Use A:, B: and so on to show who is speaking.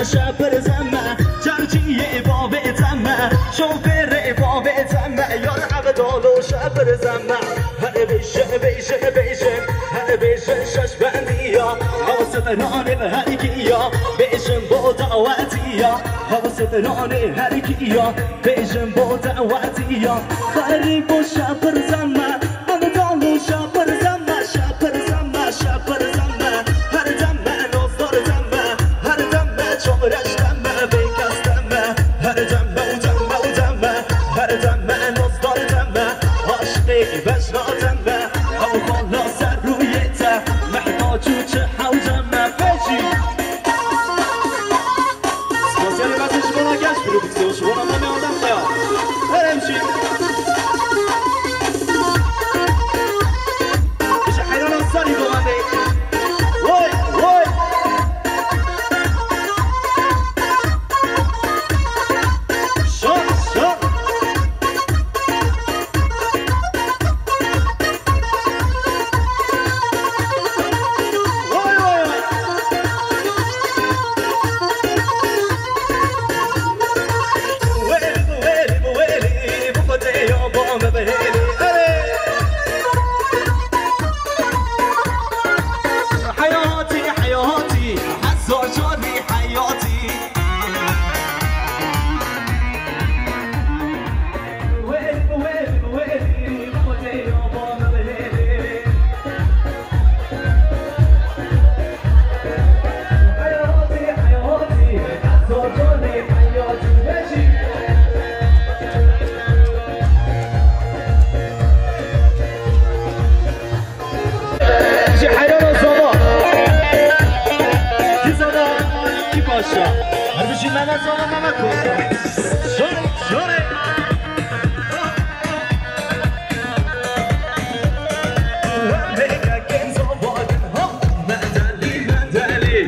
A: شبرزمه جرجی بابتمه شوفر بابتمه یار عبدالو شبرزمه هر بیشن شش بندیا حواست رانه به هر کیا بیشن با دعوتیا حواست رانه هر کیا بیشن با دعوتیا غریب و شبرزمه عبدالو شبرزمه هر دمه نوزدار دمه هر دمه چورش دمه بیکس دمه هر دمه هر دمه نوزدار دمه عاشقی بجنا دمه او خلاص رویته محتاج چه حوجمه بجی سپاسیالی بچه شما گشت پرودکسیون شما نمی آدم خیال برمشی بشه حیران ساری بمانده هربشی من از آن ماما کن شوره من دلی